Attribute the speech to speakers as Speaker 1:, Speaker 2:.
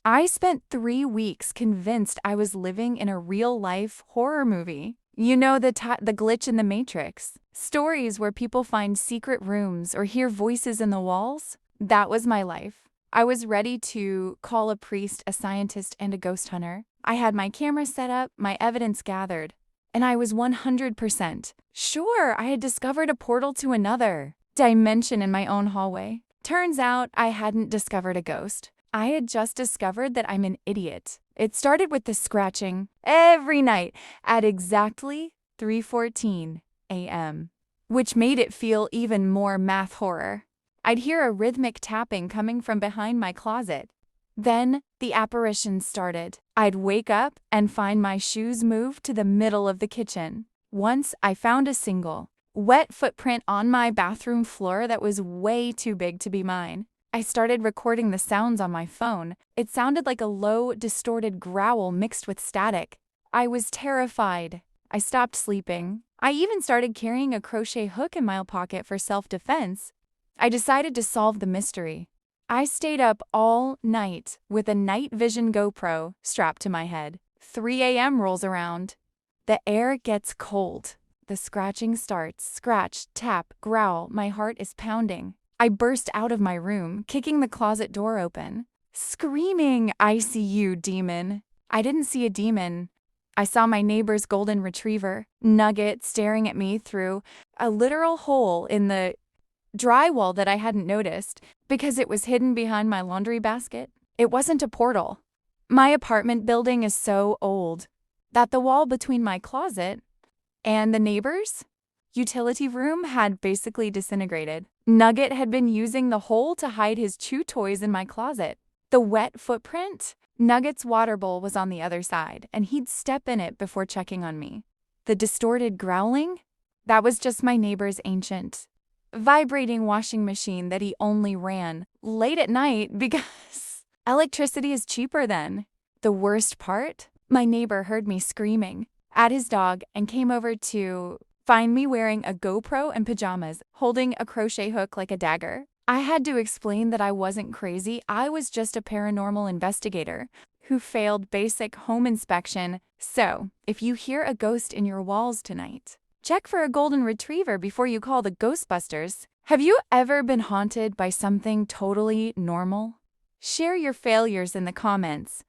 Speaker 1: I spent 3 weeks convinced I was living in a real-life horror movie. You know, the glitch in the Matrix. Stories where people find secret rooms or hear voices in the walls. That was my life. I was ready to call a priest, a scientist, and a ghost hunter. I had my camera set up, my evidence gathered, and I was 100% sure I had discovered a portal to another dimension in my own hallway. Turns out I hadn't discovered a ghost. I had just discovered that I'm an idiot. It started with the scratching every night at exactly 3:14 a.m., which made it feel even more math horror. I'd hear a rhythmic tapping coming from behind my closet. Then the apparition started. I'd wake up and find my shoes moved to the middle of the kitchen. Once I found a single, wet footprint on my bathroom floor that was way too big to be mine. I started recording the sounds on my phone. It sounded like a low, distorted growl mixed with static. I was terrified. I stopped sleeping. I even started carrying a crochet hook in my pocket for self-defense. I decided to solve the mystery. I stayed up all night with a night vision GoPro strapped to my head. 3 a.m. rolls around. The air gets cold. The scratching starts. Scratch, tap, growl. My heart is pounding. I burst out of my room, kicking the closet door open, screaming, "I see you, demon." I didn't see a demon. I saw my neighbor's golden retriever, Nugget, staring at me through a literal hole in the drywall that I hadn't noticed because it was hidden behind my laundry basket. It wasn't a portal. My apartment building is so old that the wall between my closet and the neighbor's utility room had basically disintegrated. Nugget had been using the hole to hide his chew toys in my closet. The wet footprint? Nugget's water bowl was on the other side, and he'd step in it before checking on me. The distorted growling? That was just my neighbor's ancient, vibrating washing machine that he only ran late at night because electricity is cheaper then. The worst part? My neighbor heard me screaming at his dog and came over to find me wearing a GoPro and pajamas, holding a crochet hook like a dagger. I had to explain that I wasn't crazy. I was just a paranormal investigator who failed basic home inspection. So, if you hear a ghost in your walls tonight, check for a golden retriever before you call the Ghostbusters. Have you ever been haunted by something totally normal? Share your failures in the comments.